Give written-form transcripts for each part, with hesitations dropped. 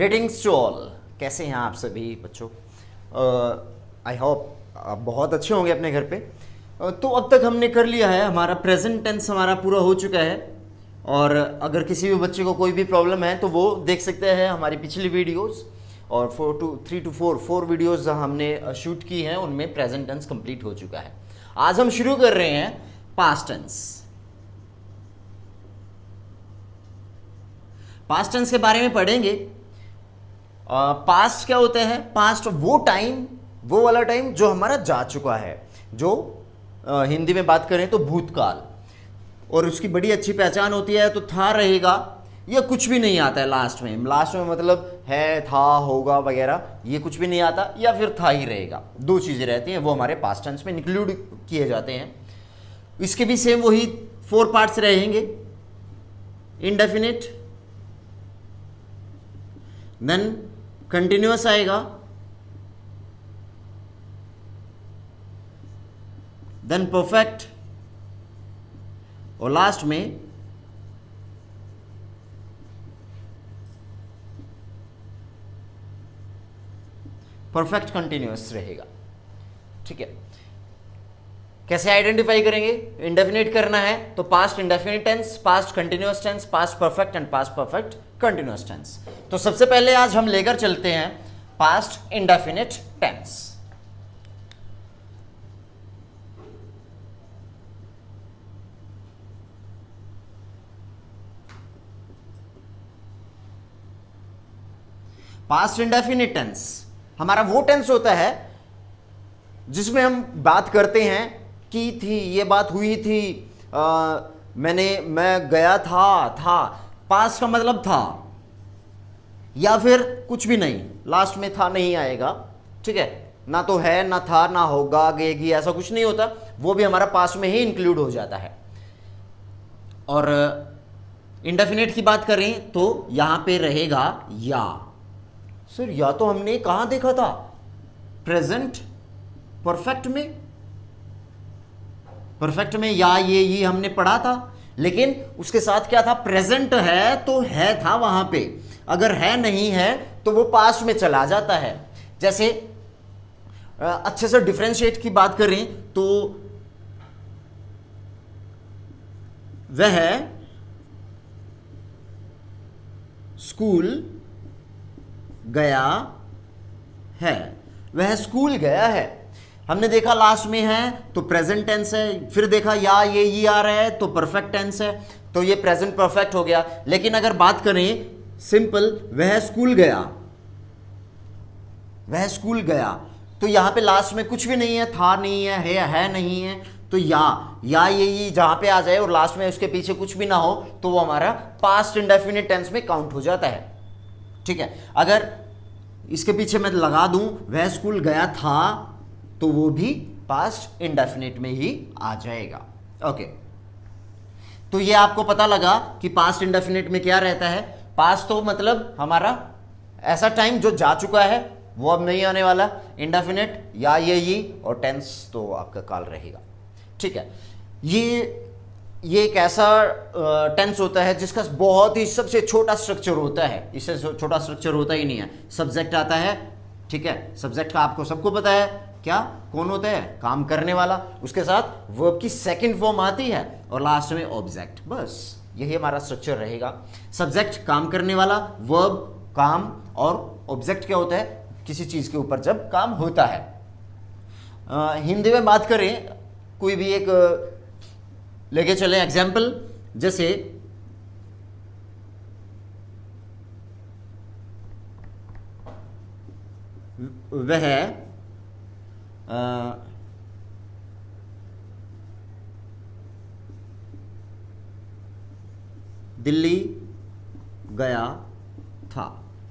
Greetings to all. कैसे हैं आप सभी बच्चों? आई होप आप बहुत अच्छे होंगे अपने घर पे। तो अब तक हमने कर लिया है, हमारा प्रेजेंट टेंस हमारा पूरा हो चुका है। और अगर किसी भी बच्चे को कोई भी प्रॉब्लम है तो वो देख सकते हैं हमारी पिछली वीडियोस, और 3 to 4 वीडियोस हमने शूट की हैं, उनमें प्रेजेंट टेंस कंप्लीट हो चुका है। आज हम शुरू कर रहे हैं पास्ट टेंस। पास्ट टेंस के बारे में पढ़ेंगे। पास्ट क्या होता है? पास्ट वो टाइम, वो वाला टाइम जो हमारा जा चुका है, जो हिंदी में बात करें तो भूतकाल। और उसकी बड़ी अच्छी पहचान होती है, तो था रहेगा या कुछ भी नहीं आता है लास्ट में। लास्ट में मतलब है, था, होगा वगैरह, ये कुछ भी नहीं आता, या फिर था ही रहेगा। दो चीज़ें रहती हैं, वो हमारे पास्ट टेंस में इंक्लूड किए जाते हैं। इसके भी सेम वही 4 पार्ट्स रहेंगे। इंडेफिनिट, देन कंटिन्यूअस आएगा, देन परफेक्ट, और लास्ट में परफेक्ट कंटिन्यूअस रहेगा। ठीक है, कैसे आइडेंटिफाई करेंगे? इंडेफिनिट करना है तो past indefinite tense, past continuous tense, past perfect and past perfect continuous tense. तो सबसे पहले आज हम लेकर चलते हैं past indefinite tense. Past indefinite tense हमारा वो टेंस होता है जिसमें हम बात करते हैं की थी, ये बात हुई थी, मैं गया था। पास्ट का मतलब था, या फिर कुछ भी नहीं, लास्ट में था नहीं आएगा। ठीक है, ना तो है, ना था, ना होगा, गएगी, ऐसा कुछ नहीं होता। वो भी हमारा पास्ट में ही इंक्लूड हो जाता है। और इंडेफिनिट की बात करें तो यहां पे रहेगा या। सर या तो हमने कहां देखा था? प्रेजेंट परफेक्ट में। परफेक्ट में या ये हमने पढ़ा था, लेकिन उसके साथ क्या था? प्रेजेंट है तो है था वहां पे। अगर है नहीं है तो वो पास्ट में चला जाता है। जैसे अच्छे से डिफरेंशिएट की बात करें तो वह स्कूल गया है। वह स्कूल गया है, हमने देखा लास्ट में है तो प्रेजेंट टेंस है। फिर देखा या ये आ रहा है तो परफेक्ट टेंस है, तो ये प्रेजेंट परफेक्ट हो गया। लेकिन अगर बात करें सिंपल, वह स्कूल गया, वह स्कूल गया, तो यहां पे लास्ट में कुछ भी नहीं है, था नहीं है नहीं है, तो या ये जहां पे आ जाए और लास्ट में उसके पीछे कुछ भी ना हो तो वो हमारा पास्ट इंडेफिनिट टेंस में काउंट हो जाता है। ठीक है, अगर इसके पीछे मैं लगा दूं वह स्कूल गया था तो वो भी पास्ट इंडेफिनिट में ही आ जाएगा। ओके, तो ये आपको पता लगा कि पास्ट इंडेफिनिट में क्या रहता है। पास्ट तो मतलब हमारा ऐसा टाइम जो जा चुका है, वो अब नहीं आने वाला। इंडेफिनिट या ये, और टेंस तो आपका काल रहेगा। ठीक है, ये एक ऐसा टेंस होता है जिसका बहुत ही सबसे छोटा स्ट्रक्चर होता है। इससे छोटा स्ट्रक्चर होता ही नहीं है। सब्जेक्ट आता है, ठीक है, सब्जेक्ट का आपको सबको पता है क्या कौन होता है? काम करने वाला। उसके साथ वर्ब की सेकंड फॉर्म आती है और लास्ट में ऑब्जेक्ट। बस यही हमारा स्ट्रक्चर रहेगा। सब्जेक्ट काम करने वाला, वर्ब काम, और ऑब्जेक्ट क्या होता है? किसी चीज के ऊपर जब काम होता है। हिंदी में बात करें, कोई भी एक लेके चले एग्जाम्पल, जैसे वह दिल्ली गया था।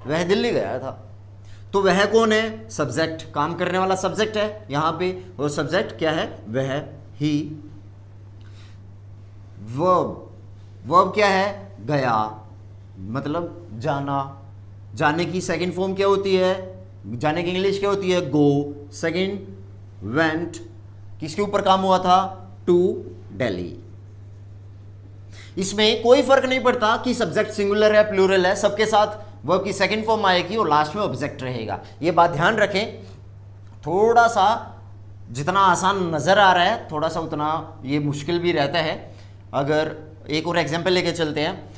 वह दिल्ली गया था, तो वह कौन है? सब्जेक्ट, काम करने वाला सब्जेक्ट है यहां पे। और सब्जेक्ट क्या है? वह, ही। वर्ब क्या है? गया, मतलब जाना। जाने की सेकंड फॉर्म क्या होती है? जाने की इंग्लिश क्या होती है? गो। सेकंड वेंट, किसके ऊपर काम हुआ था? टू दिल्ली। इसमें कोई फर्क नहीं पड़ता कि सब्जेक्ट सिंगुलर है प्लूरल है, सबके साथ वर्ब की सेकंड फॉर्म आएगी और लास्ट में ऑब्जेक्ट रहेगा। ये बात ध्यान रखें, थोड़ा सा जितना आसान नज़र आ रहा है थोड़ा सा उतना ये मुश्किल भी रहता है। अगर एक और एग्जांपल लेके चलते हैं,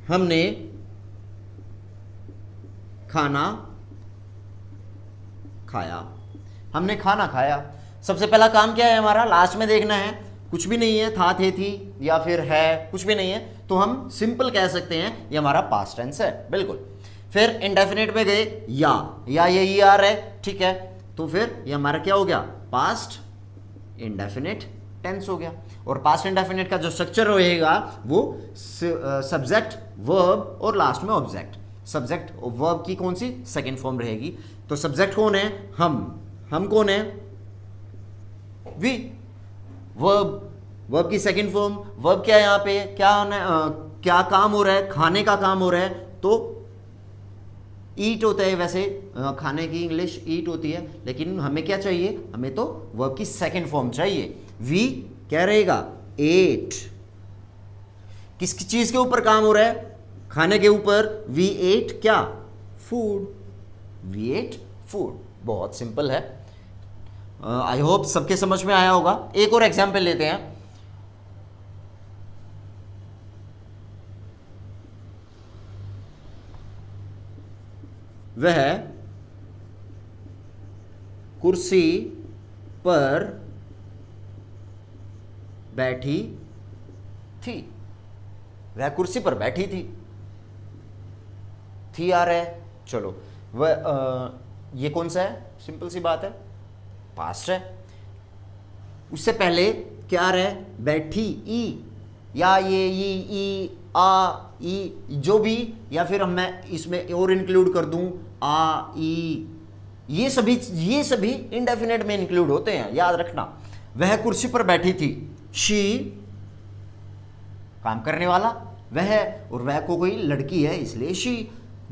हमने खाना खाया, हमने खाना खाया। सबसे पहला काम क्या है हमारा, लास्ट में देखना है, कुछ भी नहीं है, था, थे, थी या फिर है, कुछ भी नहीं है, तो हम सिंपल कह सकते हैं ये हमारा पास्ट टेंस है, बिल्कुल। फिर इंडेफिनिट में गए, या ये ई आर है, ठीक है, तो फिर ये हमारा क्या हो गया, पास्ट इंडेफिनिट टेंस हो गया। और पास्ट इंडेफिनिट का जो स्ट्रक्चर रहेगा वो सब्जेक्ट, वर्ब और लास्ट में ऑब्जेक्ट। सब्जेक्ट और वर्ब की कौन सी, सेकंड फॉर्म रहेगी। तो सब्जेक्ट कौन है, हम कौन है, वी। वर्ब की सेकंड फॉर्म, वर्ब क्या है यहाँ पे, क्या काम हो रहा है, खाने का काम हो रहा है, तो ईट होता है। वैसे खाने की इंग्लिश ईट होती है, लेकिन हमें क्या चाहिए, हमें तो वर्ब की सेकंड फॉर्म चाहिए। वी क्या रहेगा, एट। किस चीज के ऊपर काम हो रहा है, खाने के ऊपर। वी एट क्या, फूड, वी एट फूड। बहुत सिंपल है। आई होप सबके समझ में आया होगा। एक और एग्जाम्पल लेते हैं। वह कुर्सी पर बैठी थी, वह कुर्सी पर बैठी थी आ रहा है, चलो वह ये कौन सा है, सिंपल सी बात है, पास्ट है। उससे पहले क्या आ रहा है, बैठी, ई, या ये ई आ ई जो भी, या फिर हम मैं इसमें और इंक्लूड कर दूं आ ई, ये सभी इंडेफिनेट में इंक्लूड होते हैं, याद रखना। वह कुर्सी पर बैठी थी, शी काम करने वाला वह, और वह को कोई लड़की है इसलिए शी।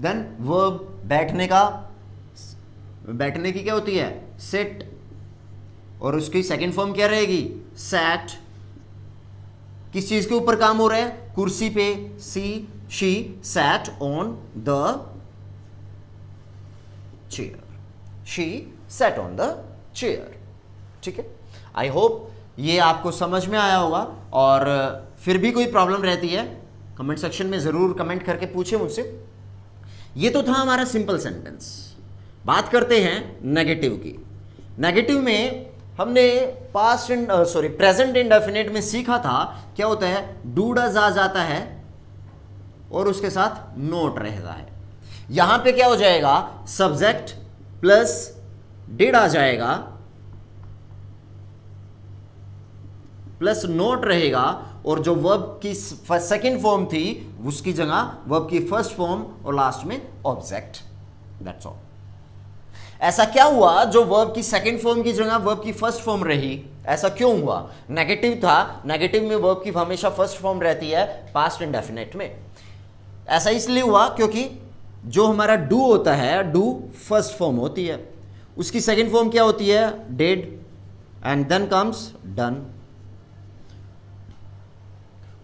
देन वर्ब बैठने की क्या होती है, सिट, और उसकी सेकंड फॉर्म क्या रहेगी, सैट। किस चीज के ऊपर काम हो रहा है, कुर्सी पे, she sat on the chair, she sat on the chair, ठीक है। आई होप ये आपको समझ में आया होगा, और फिर भी कोई प्रॉब्लम रहती है कमेंट सेक्शन में जरूर कमेंट करके पूछे मुझसे। ये तो था हमारा सिंपल सेंटेंस। बात करते हैं नेगेटिव की। नेगेटिव में हमने प्रेजेंट इंडेफिनिट में सीखा था क्या होता है, डू डज आ जाता है और उसके साथ नोट रहता है। यहां पे क्या हो जाएगा, सब्जेक्ट प्लस डिड आ जाएगा प्लस नोट रहेगा, और जो वर्ब की सेकंड फॉर्म थी उसकी जगह वर्ब की फर्स्ट फॉर्म और लास्ट में ऑब्जेक्ट। That's all. ऐसा क्या हुआ जो वर्ब की सेकंड फॉर्म की जगह वर्ब की फर्स्ट फॉर्म रही, ऐसा क्यों हुआ, नेगेटिव था, नेगेटिव में वर्ब की हमेशा फर्स्ट फॉर्म रहती है पास्ट इंडेफिनिट में। ऐसा इसलिए हुआ क्योंकि जो हमारा डू होता है, डू फर्स्ट फॉर्म होती है, उसकी सेकंड फॉर्म क्या होती है, did, and then comes done.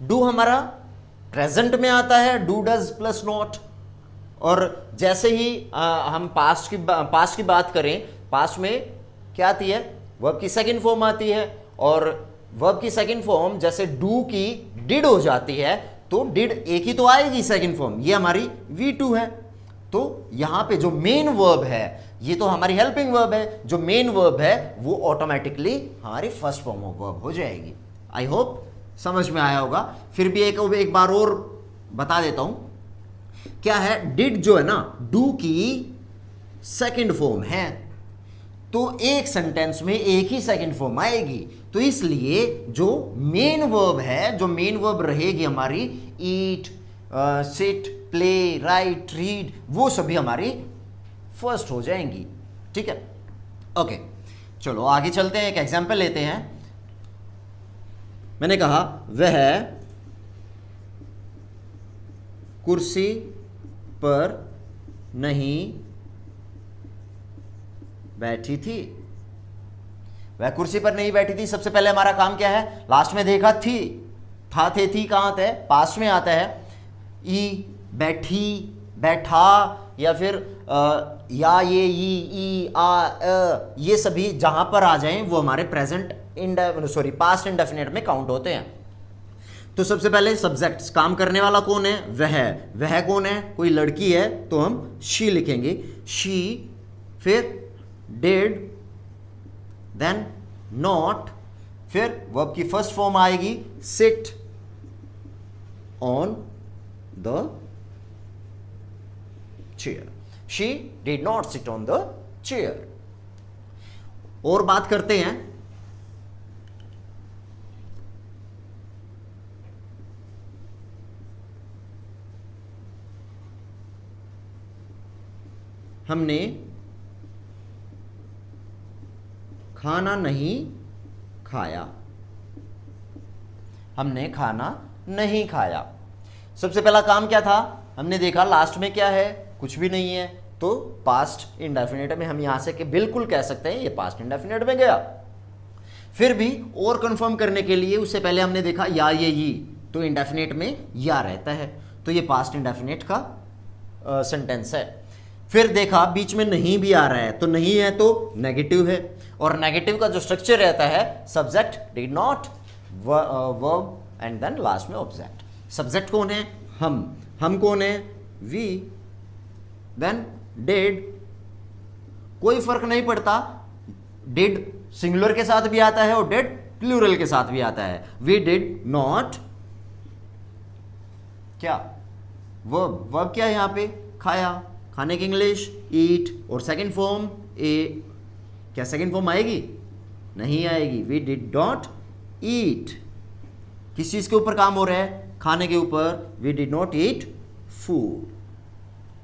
Do हमारा प्रेजेंट में आता है, डू डज प्लस नॉट, और जैसे ही हम पास्ट की बात करें, पास्ट में क्या आती है, वर्ब की सेकंड फॉर्म आती है, और वर्ब की सेकंड फॉर्म जैसे डू की डिड हो जाती है, तो डिड एक ही तो आएगी सेकंड फॉर्म, ये हमारी V2 है। तो यहां पे जो मेन वर्ब है, ये तो हमारी हेल्पिंग वर्ब है, जो मेन वर्ब है वो ऑटोमेटिकली हमारी फर्स्ट फॉर्म ऑफ वर्ब हो जाएगी। आई होप समझ में आया होगा। फिर भी एक बार और बता देता हूं, क्या है, डिड जो है ना, डू की सेकंड फॉर्म है, तो एक सेंटेंस में एक ही सेकंड फॉर्म आएगी, तो इसलिए जो मेन वर्ब है, जो मेन वर्ब रहेगी हमारी, ईट, सिट, प्ले, राइट, रीड, वो सभी हमारी फर्स्ट हो जाएंगी, ठीक है। ओके, चलो आगे चलते हैं, एक एग्जांपल लेते हैं। मैंने कहा वह कुर्सी पर नहीं बैठी थी, वह कुर्सी पर नहीं बैठी थी। सबसे पहले हमारा काम क्या है, लास्ट में देखा थी, था, थे, थी कहां आता है, पास्ट में आता है। ई, बैठी, बैठा, या फिर या, ये, ई, आ, ये सभी जहां पर आ जाएं वो हमारे प्रेजेंट पास्ट इंडेफिनिट में काउंट होते हैं। तो सबसे पहले सब्जेक्ट्स, काम करने वाला कौन है? वह कौन है? कोई लड़की है तो हम शी लिखेंगे, शी, फिर डिड, देन नॉट, फिर वर्ब की फर्स्ट फॉर्म आएगी sit on the chair, she did not sit on the chair. और बात करते हैं हमने खाना नहीं खाया, हमने खाना नहीं खाया। सबसे पहला काम क्या था? हमने देखा लास्ट में क्या है, कुछ भी नहीं है, तो पास्ट इंडेफिनिट में हम यहां से कि बिल्कुल कह सकते हैं ये पास्ट इंडेफिनिट में गया। फिर भी और कंफर्म करने के लिए उससे पहले हमने देखा या, ये, तो इंडेफिनिट में या रहता है, तो ये पास्ट इंडेफिनिट का सेंटेंस है। फिर देखा बीच में नहीं भी आ रहा है, तो नहीं है तो नेगेटिव है, और नेगेटिव का जो स्ट्रक्चर रहता है subject, did not, verb and then last में ऑब्जेक्ट। सब्जेक्ट कौन है? हम कौन है? वी, देन डिड, कोई फर्क नहीं पड़ता, डिड सिंगुलर के साथ भी आता है और डिड प्लूरल के साथ भी आता है। वी डिड नॉट क्या, वर्ब क्या है यहां पे? खाया, खाने की इंग्लिश ईट, और सेकंड फॉर्म ए, क्या सेकंड फॉर्म आएगी? नहीं आएगी। वी डिड नॉट ईट, किस चीज के ऊपर काम हो रहा है? खाने के ऊपर। We did not eat food,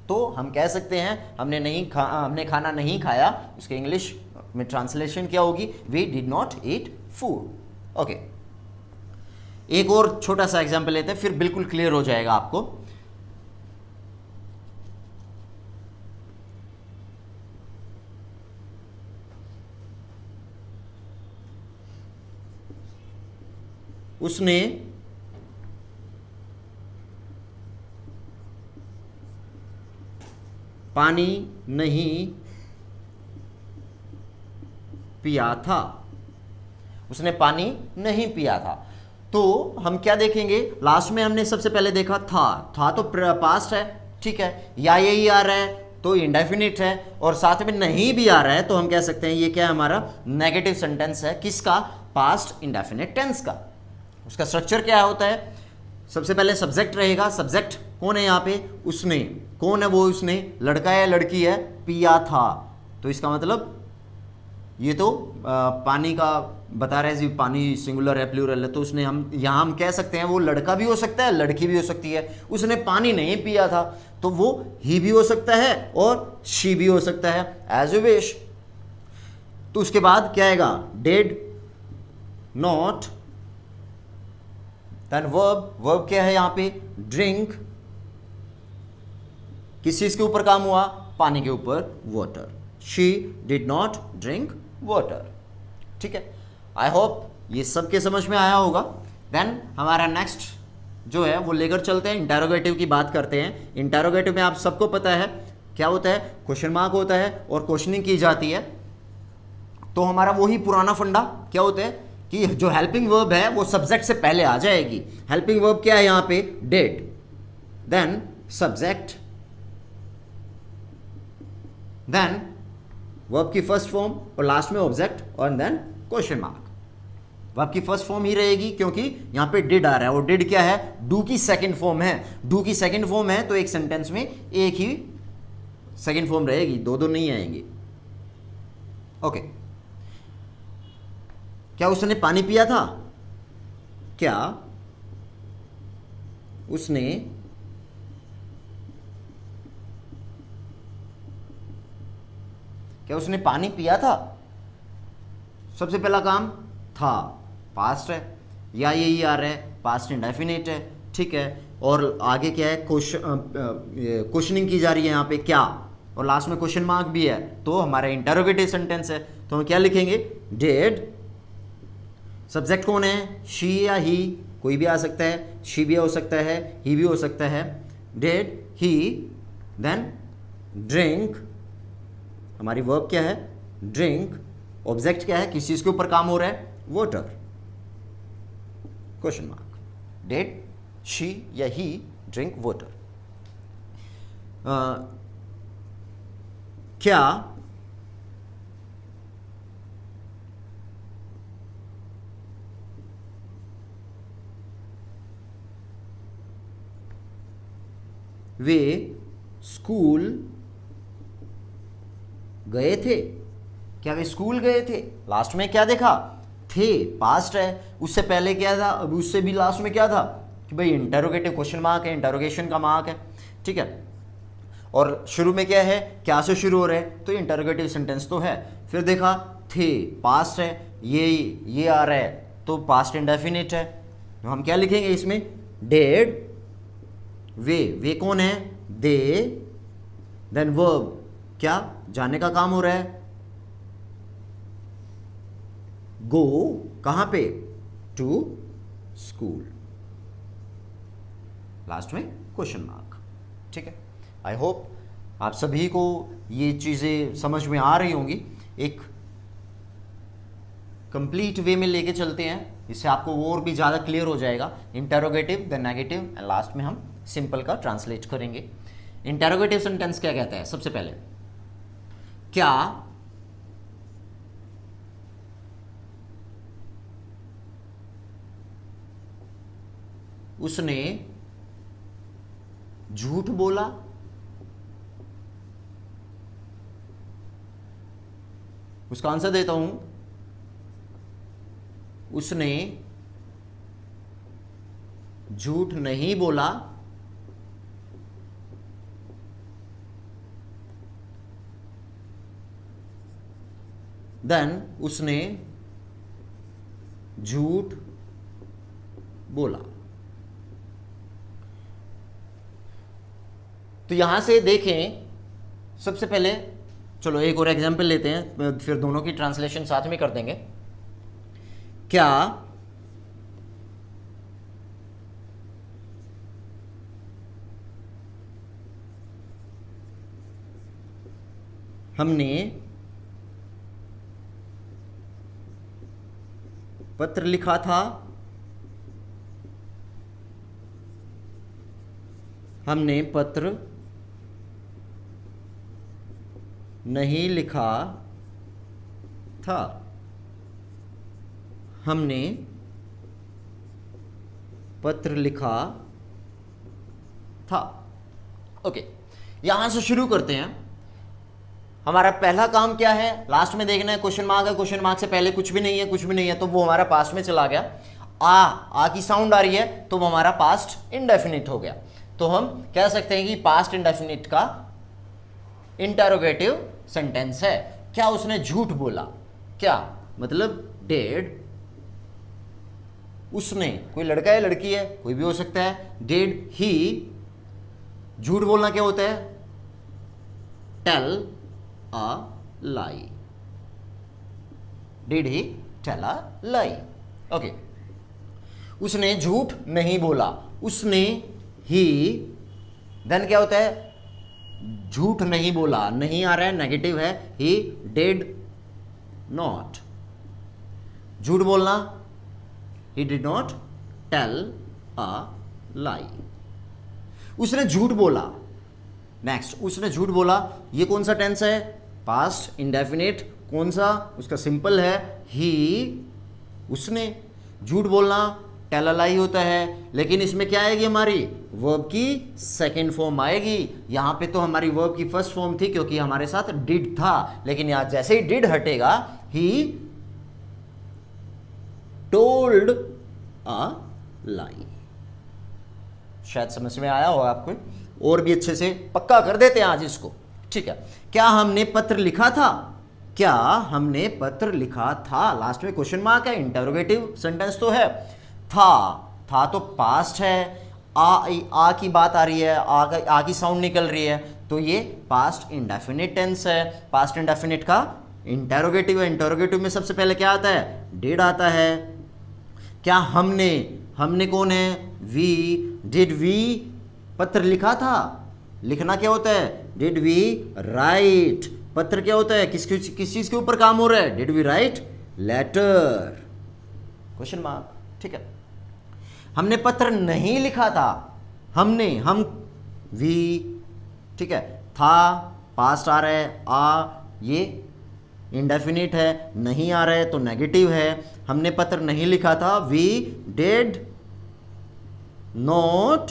तो हम कह सकते हैं हमने खाना नहीं खाया, उसके इंग्लिश में ट्रांसलेशन क्या होगी? We did not eat food. Okay, एक और छोटा सा एग्जांपल लेते हैं, फिर बिल्कुल क्लियर हो जाएगा आपको। उसने पानी नहीं पिया था, उसने पानी नहीं पिया था। तो हम क्या देखेंगे? लास्ट में हमने सबसे पहले देखा था तो पास्ट है, ठीक है, या यही आ रहा है तो इंडेफिनिट है, और साथ में नहीं भी आ रहा है तो हम कह सकते हैं ये क्या है? हमारा नेगेटिव सेंटेंस है। किसका? पास्ट इंडेफिनिट टेंस का। उसका स्ट्रक्चर क्या होता है? सबसे पहले सब्जेक्ट रहेगा। सब्जेक्ट कौन है यहाँ पे? उसने। कौन है वो उसने? लड़का है, लड़की है, पिया था, तो इसका मतलब ये तो पानी का बता रहे हैं जी, पानी सिंगुलर है प्लूरल है, तो उसने, हम यहाँ हम कह सकते हैं वो लड़का भी हो सकता है, लड़की भी हो सकती है। उसने पानी नहीं पिया था तो वो ही भी हो सकता है और शी भी हो सकता है, एज यू विश। तो उसके बाद क्या आएगा? डिड नॉट, देन वर्ब क्या है यहाँ पे? ड्रिंक, किस चीज के ऊपर काम हुआ? पानी के ऊपर, water. She did not drink water, ठीक है। आई होप ये सबके समझ में आया होगा। देन हमारा नेक्स्ट जो है वो लेकर चलते हैं, इंटेरोगेटिव की बात करते हैं। इंटेरोगेटिव में आप सबको पता है क्या होता है? क्वेश्चन मार्क होता है और क्वेश्चनिंग की जाती है। तो हमारा वही पुराना फंडा क्या होता है कि जो हेल्पिंग वर्ब है वो सब्जेक्ट से पहले आ जाएगी। हेल्पिंग वर्ब क्या है यहाँ पे? Did, then subject, then verb की फर्स्ट फॉर्म और लास्ट में ऑब्जेक्ट और देन क्वेश्चन मार्क। वर्ब की फर्स्ट फॉर्म ही रहेगी क्योंकि यहां पे डिड आ रहा है, और डिड क्या है? डू की सेकंड फॉर्म है। डू की सेकंड फॉर्म है तो एक सेंटेंस में एक ही सेकंड फॉर्म रहेगी, दो दो नहीं आएंगी। ओके, क्या उसने पानी पिया था? क्या उसने पानी पिया था? सबसे पहला काम था, पास्ट है, या यही आ रहा है, पास्ट इंडेफिनिट है, ठीक है। और आगे क्या है? क्वेश्चनिंग की जा रही है यहाँ पे क्या, और लास्ट में क्वेश्चन मार्क भी है, तो हमारा इंटरोगेटिव सेंटेंस है। तो हम क्या लिखेंगे? डिड, सब्जेक्ट कौन है? शी या ही, कोई भी आ सकता है, शी भी हो सकता है, ही भी हो सकता है, डिड ही देन ड्रिंक, हमारी वर्ब क्या है ड्रिंक, ऑब्जेक्ट क्या है किस चीज के ऊपर काम हो रहा है water, question mark, did she या ही ड्रिंक वाटर। क्या वे स्कूल गए थे, क्या वे स्कूल गए थे, लास्ट में क्या देखा थे, पास्ट है, उससे पहले क्या था, अब उससे भी लास्ट में क्या था कि भाई इंटरोगेटिव क्वेश्चन मार्क है, इंटरोगेशन का मार्क है, ठीक है, और शुरू में क्या है क्या से शुरू हो रहा है तो इंटरोगेटिव सेंटेंस तो है, फिर देखा थे पास्ट है, ये आ रहा है तो पास्ट इंडेफिनिट है, तो हम क्या लिखेंगे इसमें डेड, वे कौन है दे, देन वर्ब क्या जाने का काम हो रहा है, गो कहां पे टू स्कूल, लास्ट में क्वेश्चन मार्क, ठीक है। आई होप आप सभी को ये चीजें समझ में आ रही होंगी, एक कंप्लीट वे में लेके चलते हैं, इससे आपको और भी ज़्यादा क्लियर हो जाएगा। Interrogative then negative and last में हम सिंपल का ट्रांसलेट करेंगे। इंटरोगेटिव सेंटेंस क्या कहता है, सबसे पहले क्या उसने झूठ बोला, उसका आंसर देता हूं, उसने झूठ नहीं बोला, देन उसने झूठ बोला। तो यहां से देखें, सबसे पहले चलो एक और एग्जांपल लेते हैं, फिर दोनों की ट्रांसलेशन साथ में कर देंगे। क्या हमने पत्र लिखा था, हमने पत्र नहीं लिखा था, हमने पत्र लिखा था। ओके, यहां से शुरू करते हैं। हमारा पहला काम क्या है, लास्ट में देखना है क्वेश्चन मार्क है, क्वेश्चन मार्क से पहले कुछ भी नहीं है, कुछ भी नहीं है तो वो हमारा पास्ट में चला गया। आ की साउंड आ रही है तो वो हमारा पास्ट इंडेफिनिट हो गया। तो हम कह सकते हैं कि पास्ट इंडेफिनिट का इंटरोगेटिव सेंटेंस है। क्या उसने झूठ बोला, क्या मतलब डेड, उसने, कोई लड़का है लड़की है कोई भी हो सकता है, डेड ही, झूठ बोलना क्या होता है, tell a lie, did he tell a lie. Okay, उसने झूठ नहीं बोला, उसने ही, देन क्या होता है, झूठ नहीं बोला, नहीं आ रहा है नेगेटिव है, ही डिड नॉट, झूठ बोलना, he did not tell a lie, उसने झूठ बोला। नेक्स्ट, उसने झूठ बोला, ये कौन सा टेंस है, पास्ट इंडेफिनिट, कौन सा, उसका सिंपल है ही, उसने, झूठ बोलना टेल अ लाई होता है, लेकिन इसमें क्या आएगी, हमारी वर्ब की सेकंड फॉर्म आएगी। यहां पे तो हमारी वर्ब की फर्स्ट फॉर्म थी क्योंकि हमारे साथ डिड था, लेकिन यहां जैसे ही डिड हटेगा, ही टोल्ड अ लाई। शायद समझ में आया हो आपको, और भी अच्छे से पक्का कर देते हैं आज इसको, ठीक है। क्या हमने पत्र लिखा था, क्या हमने पत्र लिखा था, लास्ट में क्वेश्चन मार्क है, इंटरोगेटिव सेंटेंस तो है। था तो पास्ट है, आ की बात आ रही है, आ की साउंड निकल रही है, तो ये पास्ट इंडेफिनिट टेंस है। पास्ट इंडेफिनिट का इंटरोगेटिव है, इंटरोगेटिव में सबसे पहले क्या आता है, डिड आता है। क्या हमने, हमने कौन है, वी, डिड वी पत्र लिखा था। लिखना क्या होता है? Did we write. पत्र क्या होता है? किस चीज के ऊपर काम हो रहा है? Did we write letter? Question mark. ठीक है। हमने पत्र नहीं लिखा था। हम वी, ठीक है, था पास्ट आ रहा है, ये इंडेफिनिट है, नहीं आ रहा है तो नेगेटिव है। हमने पत्र नहीं लिखा था। We did not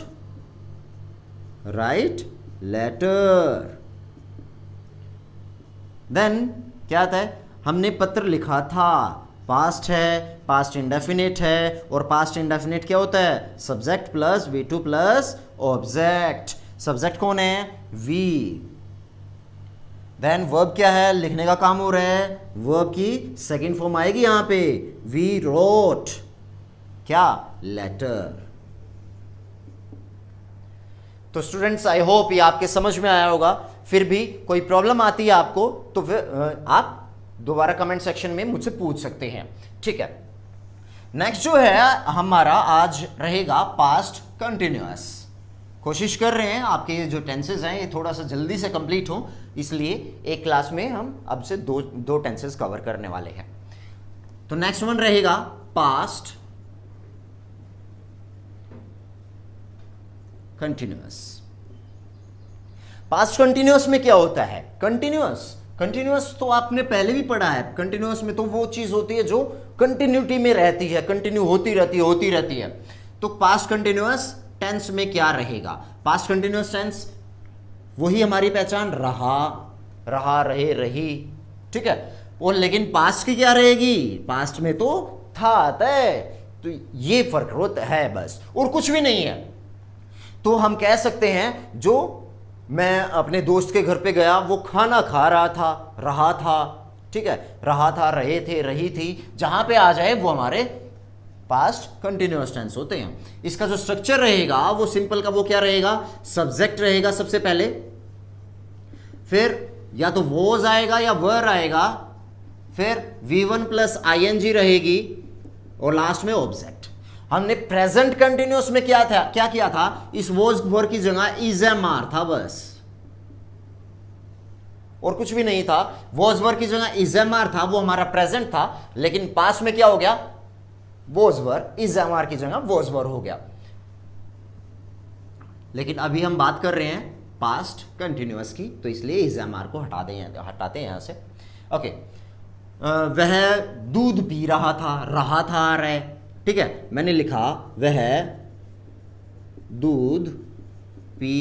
write letter. Then क्या आता है? हमने पत्र लिखा था। पास्ट है, पास्ट इंडेफिनिट है, और पास्ट इंडेफिनिट क्या होता है? Subject plus V2 plus object. Subject कौन है? वी। देन वर्ब क्या है? लिखने का काम हो रहा है। वर्ब की सेकंड फॉर्म आएगी यहां पे, वी रोट क्या? लेटर। तो स्टूडेंट्स, आई होप ये आपके समझ में आया होगा। फिर भी कोई प्रॉब्लम आती है आपको तो आप दोबारा कमेंट सेक्शन में मुझसे पूछ सकते हैं। ठीक है। नेक्स्ट जो है हमारा आज रहेगा पास्ट कंटिन्यूअस। कोशिश कर रहे हैं आपके ये जो टेंसेस हैं ये थोड़ा सा जल्दी से कंप्लीट हो, इसलिए एक क्लास में हम अब से दो टेंसेस कवर करने वाले हैं। तो नेक्स्ट वन रहेगा पास्ट कंटिन्यूअस। पास्ट कंटिन्यूअस में क्या होता है? कंटिन्यूअस तो आपने पहले भी पढ़ा है। कंटिन्यूअस में तो वो चीज होती है जो कंटिन्यूटी में रहती है, कंटिन्यू होती रहती है। तो पास्ट कंटिन्यूअस टेंस में क्या रहेगा? पास्ट कंटिन्यूअस टेंस वही हमारी पहचान, रहा, रहे, रही। ठीक है। और लेकिन पास्ट की क्या रहेगी? पास्ट में तो था आता है, तो ये फर्क होता है बस, और कुछ भी नहीं है। तो हम कह सकते हैं जो मैं अपने दोस्त के घर पे गया, वो खाना खा रहा था। ठीक है। रहा था, रहे थे, रही थी, जहां पे आ जाए वो हमारे पास्ट कंटिन्यूअस टेंस होते हैं। इसका जो स्ट्रक्चर रहेगा वो सिंपल का वो क्या रहेगा? सब्जेक्ट रहेगा सबसे पहले, फिर या तो वॉज आएगा या वर आएगा, फिर V1 प्लस ING रहेगी, और लास्ट में ऑब्जेक्ट। हमने प्रेजेंट कंटिन्यूअस में क्या किया था? इस वॉज वर की जगह इज एम आर था बस, और कुछ भी नहीं था। वॉज वर की जगह इज एम आर था, वो हमारा प्रेजेंट था। लेकिन पास्ट में क्या हो गया? Was were is am are की जगह वॉज वर हो गया। लेकिन अभी हम बात कर रहे हैं पास्ट कंटिन्यूअस की, तो इसलिए इज एम आर को हटाते हैं यहां से। ओके। वह दूध पी रहा था आ रहा है। ठीक है। मैंने लिखा वह दूध पी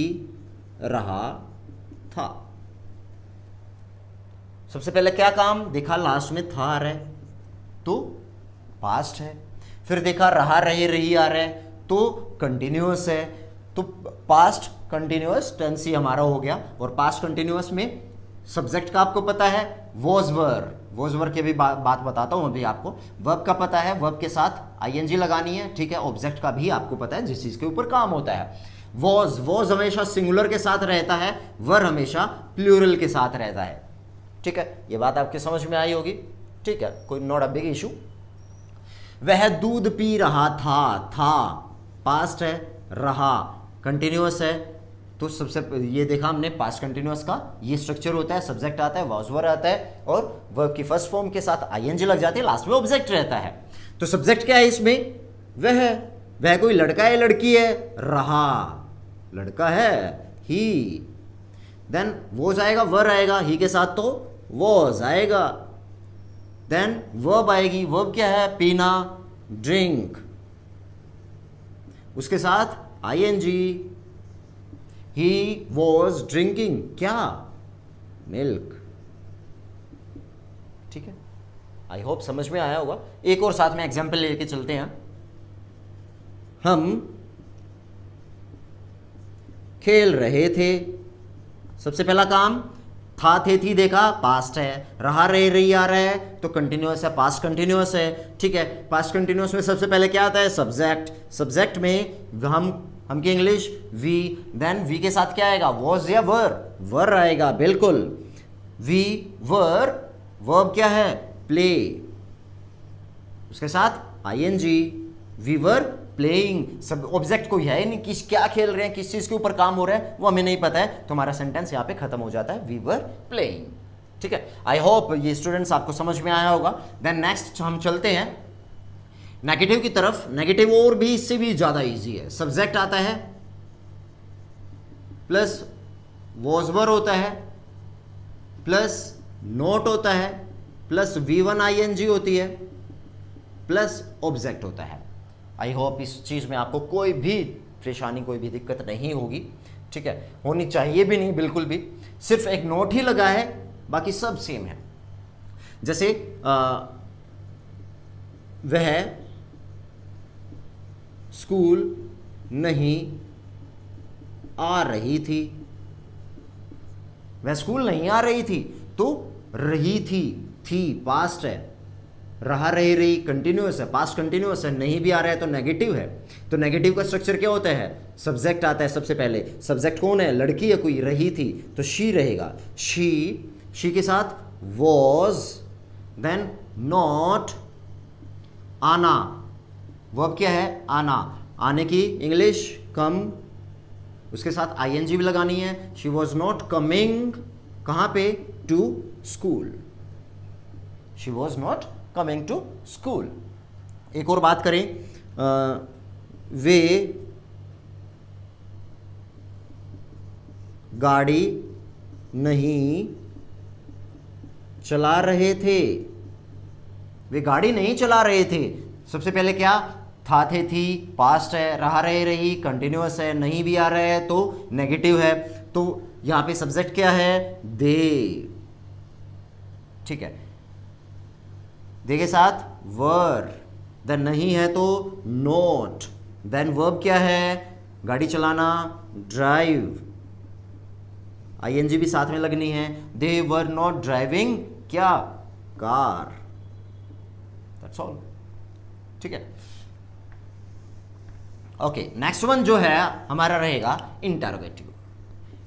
रहा था। सबसे पहले क्या काम देखा? लास्ट में था आ रहा है तो पास्ट है। फिर देखा रहा, रहे, रही आ रहा है तो कंटिन्यूअस है। तो पास्ट कंटिन्यूअस टेंस ही हमारा हो गया। और पास्ट कंटिन्यूअस में सब्जेक्ट का आपको पता है, वॉज वर की भी बात बताता हूं अभी आपको। वर्ब का पता है, वर्ब के साथ ING लगानी है। ठीक है। ऑब्जेक्ट का भी आपको पता है, जिस चीज के ऊपर काम होता है। वॉज हमेशा सिंगुलर के साथ रहता है, वर हमेशा प्लूरल के साथ रहता है। ठीक है। ये बात आपके समझ में आई होगी। ठीक है। कोई नॉट अ बिग इशू। वह दूध पी रहा था पास्ट है, रहा कंटिन्यूअस है। तो सबसे ये देखा हमने पास्ट कंटिन्यूअस का ये स्ट्रक्चर होता है, सब्जेक्ट आता है, वॉज वर आता है, और वर्ब की फर्स्ट फॉर्म के साथ ING लग जाती है, लास्ट में ऑब्जेक्ट रहता है। तो सब्जेक्ट क्या है इसमें? वह कोई लड़का है, लड़की है? रहा, लड़का है, ही। देन वॉज आएगा, वर आएगा, ही के साथ तो वॉज आएगा। देन वर्ब आएगी। वर्ब क्या है? पीना, ड्रिंक, उसके साथ ING। He was drinking क्या? मिल्क। ठीक है। आई होप समझ में आया होगा। एक और साथ में एग्जाम्पल लेके चलते हैं। हम खेल रहे थे। सबसे पहला काम था, थे, थी देखा, पास्ट है। रहा, रहे, रही आ रहा है तो कंटिन्यूअस है, पास्ट कंटिन्यूअस है। ठीक है। पास्ट कंटिन्यूअस में सबसे पहले क्या आता है? सब्जेक्ट। सब्जेक्ट में हम की इंग्लिश वी। देन वी के साथ क्या आएगा? वॉज या वर आएगा, बिल्कुल। We were. वर्ब क्या है? प्ले, उसके साथ ING। We were playing. सब ऑब्जेक्ट कोई है ही नहीं, किस क्या खेल रहे हैं, किस चीज के ऊपर काम हो रहा है वो हमें नहीं पता है, तो हमारा सेंटेंस यहाँ पे खत्म हो जाता है, वी वर प्लेइंग। ठीक है, आई होप ये स्टूडेंट्स आपको समझ में आया होगा। देन नेक्स्ट हम चलते हैं नेगेटिव की तरफ। नेगेटिव और भी इससे भी ज्यादा इजी है। सब्जेक्ट आता है प्लस वॉज वर होता है प्लस नोट होता है प्लस V1 ING होती है प्लस ऑब्जेक्ट होता है। आई होप इस चीज में आपको कोई भी परेशानी, कोई भी दिक्कत नहीं होगी। ठीक है, होनी चाहिए भी नहीं बिल्कुल भी, सिर्फ एक नोट ही लगा है, बाकी सब सेम है। जैसे वह स्कूल नहीं आ रही थी, वह स्कूल नहीं आ रही थी, तो रही थी पास्ट है, रहा रही कंटिन्यूअस है, पास्ट कंटिन्यूअस है, नहीं भी आ रहा है तो नेगेटिव है। तो नेगेटिव का स्ट्रक्चर क्या होता है, सब्जेक्ट आता है सबसे पहले। सब्जेक्ट कौन है, लड़की है कोई, रही थी तो शी रहेगा, शी के साथ वॉज, देन नॉट, आना, वर्ब क्या है, आना, आने की इंग्लिश कम, उसके साथ ING भी लगानी है। शी वॉज नॉट कमिंग कहां पे, to school, she was not coming to school. एक और बात करें, वे गाड़ी नहीं चला रहे थे, वे गाड़ी नहीं चला रहे थे। सबसे पहले क्या था, थे, थी, पास्ट है, रहा रही कंटिन्यूअस है, नहीं भी आ रहा है तो नेगेटिव है। तो यहां पे सब्जेक्ट क्या है, दे। ठीक है, दे के साथ वर, देन नहीं है तो नोट, देन वर्ब क्या है, गाड़ी चलाना, ड्राइव, ING भी साथ में लगनी है। दे वर नॉट ड्राइविंग क्या, कार, दैट्स ऑल। ठीक है, ओके, नेक्स्ट वन जो है हमारा रहेगा इंटेरोगेटिव।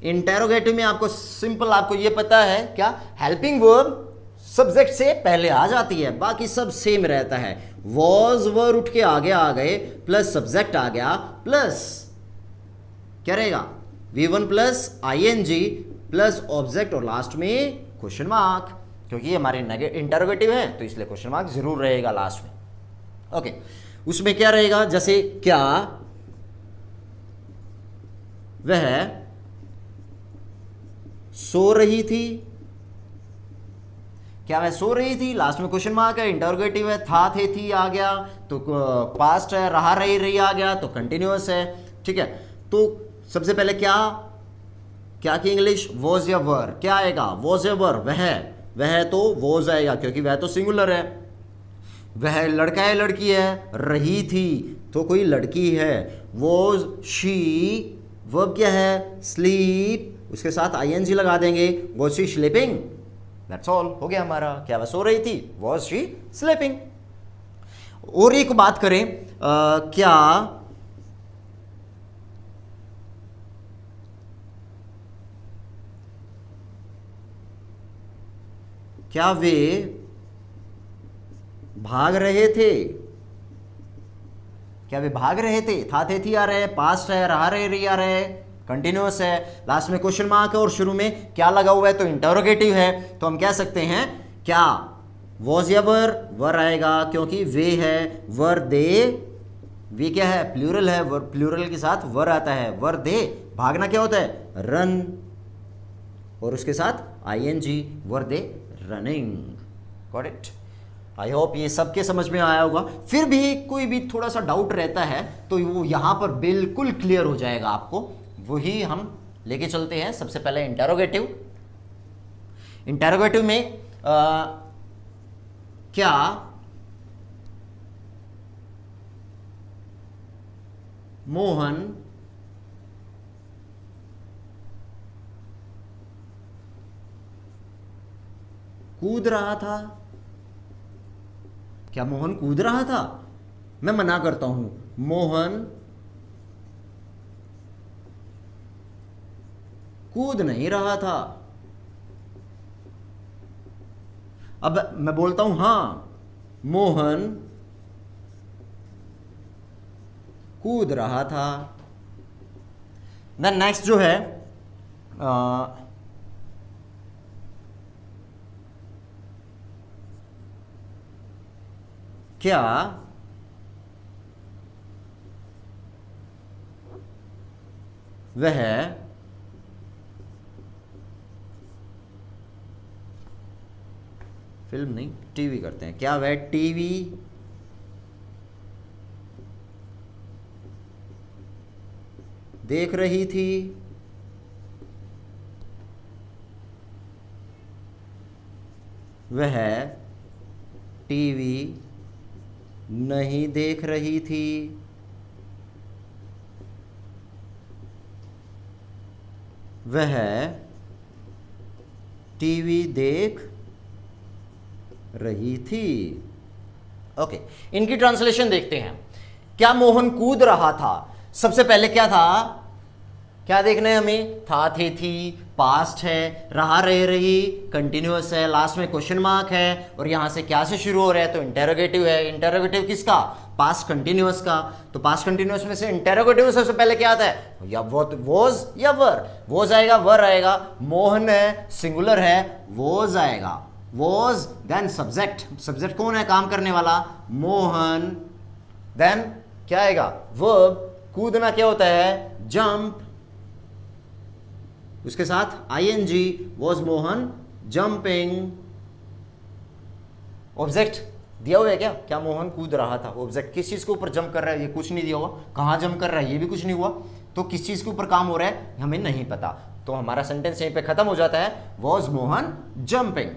इंटेरोगेटिव में आपको सिंपल, आपको ये पता है क्या, हेल्पिंग वर्ब सब्जेक्ट से पहले आ जाती है, बाकी सब सेम रहता है। वॉज वर उठ के आगे आ गए, प्लस सब्जेक्ट आ गया, प्लस क्या रहेगा, V1 plus ING plus object और लास्ट में क्वेश्चन मार्क, क्योंकि ये हमारे इंटेरोगेटिव है तो इसलिए क्वेश्चन मार्क जरूर रहेगा लास्ट में। ओके, उसमें क्या रहेगा, जैसे क्या वह सो रही थी, क्या वह सो रही थी, लास्ट में क्वेश्चन मार्क है, इंटरोगेटिव है, था, थे, थी आ गया तो पास्ट है, रहा रही आ गया तो कंटिन्यूअस है। ठीक है, तो सबसे पहले क्या की इंग्लिश, वॉज या वर, क्या आएगा, वॉज या वर, वह तो वॉज आएगा क्योंकि वह तो सिंगुलर है। वह लड़का है लड़की है, रही थी तो कोई लड़की है, वॉज शी, वर्ब क्या है, स्लीप, उसके साथ ING लगा देंगे, was she sleeping, that's all, हो गया हमारा। क्या वह सो रही थी, वॉज शी स्लीपिंग। और एक बात करें, क्या वे भाग रहे थे, क्या वे भाग रहे थे, था, थे, थी आ रहे हैं, पास्ट है, रहा रही आ रहे हैं, कंटिन्यूअस है, लास्ट में क्वेश्चन मार्क है और शुरू में क्या लगा हुआ है तो इंटरोगेटिव है। तो हम कह सकते हैं क्या, वॉज या वर आएगा क्योंकि वे है, वर दे, वे क्या है, प्लूरल है, वर प्लूरल के साथ वर आता है, वर दे, भागना क्या होता है, रन, और उसके साथ ING, were they running. Got it, I hope ये सबके समझ में आया होगा। फिर भी कोई भी थोड़ा सा डाउट रहता है तो वो यहां पर बिल्कुल क्लियर हो जाएगा आपको, वही हम लेके चलते हैं। सबसे पहले इंटेरोगेटिव में क्या मोहन कूद रहा था, क्या मोहन कूद रहा था, मैं मना करता हूं, मोहन कूद नहीं रहा था। अब मैं बोलता हूं हां, मोहन कूद रहा था। देन नेक्स्ट जो है क्या वह फिल्म नहीं टीवी करते हैं, क्या वह टीवी देख रही थी? वह टीवी नहीं देख रही थी। वह टीवी देख रही थी। ओके, इनकी ट्रांसलेशन देखते हैं। क्या मोहन कूद रहा था? सबसे पहले क्या था, क्या देखना है हमें? था, थी, पास्ट है, रहा, रह रही, कंटिन्यूअस है, लास्ट में क्वेश्चन मार्क है, और यहां से क्या से शुरू हो रहा है? तो इंटेरोगेटिव है। इंटेरोगेटिव किसका? पास्ट कंटिन्यूअस का। तो पास्ट कंटिन्यूअस में से इंटेरोगेटिव सबसे पहले क्या आता है? या वॉज या वर। वॉज आएगा, वर आएगा। मोहन है, सिंगुलर है, वॉज आएगा। Was, then subject. सब्जेक्ट कौन है? काम करने वाला, मोहन। देन क्या आएगा? वर्ब। कूदना क्या होता है? जंप। उसके साथ ING, was Mohan jumping. Object दिया हुआ है क्या? क्या मोहन कूद रहा था? ऑब्जेक्ट किस चीज के ऊपर जंप कर रहा है? ये कुछ नहीं दिया हुआ। कहां जंप कर रहा है? ये भी कुछ नहीं हुआ। तो किस चीज के ऊपर काम हो रहा है हमें नहीं पता। तो हमारा सेंटेंस यहीं पे खत्म हो जाता है, वॉज मोहन जंपिंग।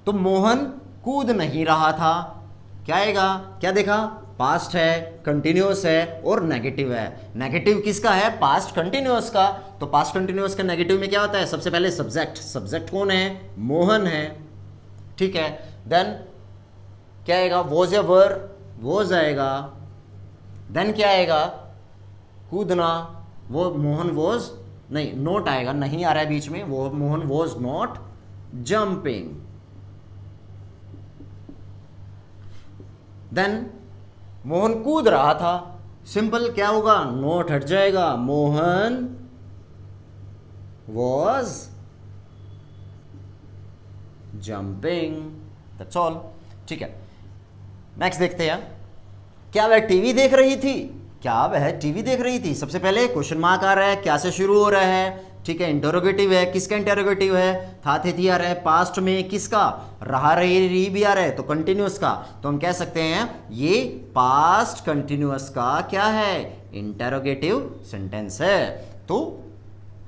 तो मोहन कूद नहीं रहा था, क्या आएगा? क्या देखा? पास्ट है, कंटिन्यूअस है और नेगेटिव है। नेगेटिव किसका है? पास्ट कंटिन्यूअस का। तो पास्ट कंटिन्यूअस का नेगेटिव में क्या होता है? सबसे पहले सब्जेक्ट। सब्जेक्ट कौन है? मोहन है, ठीक है। देन क्या आएगा? वॉज या वर? वॉज आएगा। देन क्या आएगा? कूदना। वो मोहन वॉज नहीं, नोट आएगा, नहीं आ रहा है बीच में। वो मोहन वॉज नॉट जंपिंग। देन मोहन कूद रहा था, सिंपल क्या होगा? नोट हट जाएगा, Mohan was jumping. That's all, ठीक है। नेक्स्ट देखते हैं, क्या वह टीवी देख रही थी? क्या वह टीवी देख रही थी? सबसे पहले क्वेश्चन मार्क आ रहा है, क्या से शुरू हो रहा है, ठीक है। इंटरोगेटिव है, किसका इंटरोगेटिव है? था, थी आ रहा है। पास्ट में किसका? रहा, रही भी आ रहा है, तो कंटिन्यूअस का। तो हम कह सकते हैं ये पास्ट कंटिन्यूअस का क्या है? इंटरोगेटिव सेंटेंस है। तो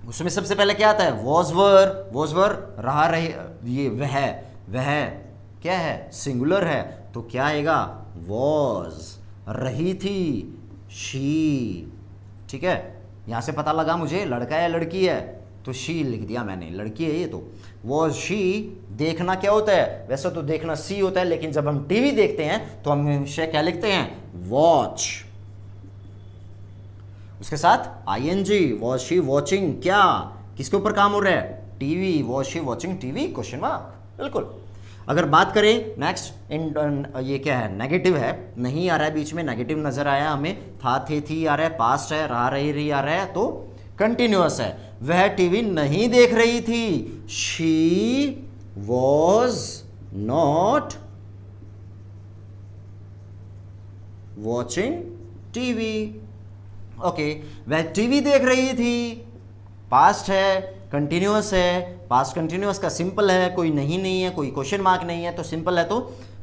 उसमें सबसे पहले क्या आता है? Was were. वॉज वर, रहा, रही, ये वह क्या है? सिंगुलर है, तो क्या आएगा? वॉज। रही थी, शी, ठीक है। यहां से पता लगा मुझे लड़का है लड़की है, तो शी लिख दिया मैंने, लड़की है ये। तो वॉज शी। देखना क्या होता है? वैसे तो देखना सी होता है, लेकिन जब हम टीवी देखते हैं तो हम हमेशा क्या लिखते हैं? वॉच। उसके साथ आईएनजी, वॉज शी वॉचिंग। क्या, किसके ऊपर काम हो रहा है? TV. Was she watching TV? Question mark, बिल्कुल। अगर बात करें नेक्स्ट, ये क्या है? नेगेटिव है, नहीं आ रहा है बीच में, नेगेटिव नजर आया हमें। था, थी आ रहा है, पास्ट है, रहा, रही आ रहा है, तो कंटिन्यूअस है। वह टीवी नहीं देख रही थी, she was not watching TV. Okay, वह टीवी देख रही थी, पास्ट है, कंटिन्यूअस है। पास्ट कंटिन्यूअस का सिंपल है, कोई नहीं है, कोई क्वेश्चन मार्क नहीं है, तो सिंपल है। तो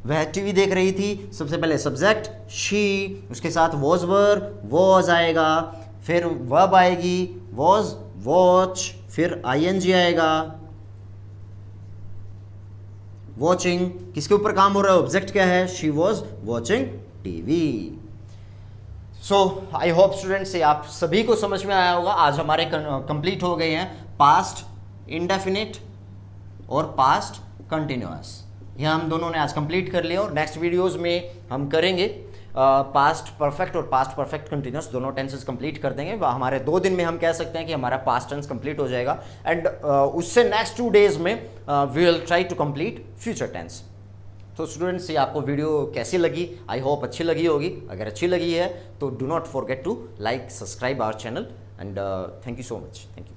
वह टीवी देख रही थी, सबसे पहले सब्जेक्ट शी, उसके साथ वॉज वर, वॉज आएगा, फिर वर्ब आएगी, वॉज वॉच, फिर आईएनजी आएगा, वॉचिंग। किसके ऊपर काम हो रहा है? ऑब्जेक्ट क्या है? She was watching TV. So I hope students से आप सभी को समझ में आया होगा। आज हमारे कंप्लीट हो गए हैं पास्ट इंडेफिनिट और पास्ट कंटिन्यूअस। यह हम दोनों ने आज कंप्लीट कर लिया, और नेक्स्ट वीडियोस में हम करेंगे पास्ट परफेक्ट और पास्ट परफेक्ट कंटिन्यूअस, दोनों टेंसेस कंप्लीट कर देंगे। हमारे 2 दिन में हम कह सकते हैं कि हमारा पास्ट टेंस कंप्लीट हो जाएगा, एंड उससे नेक्स्ट 2 डेज में we will try to complete future tense. तो स्टूडेंट्स, ये आपको वीडियो कैसी लगी? आई होप अच्छी लगी होगी। अगर अच्छी लगी है तो do not forget to like, subscribe our channel and thank you so much. Thank you.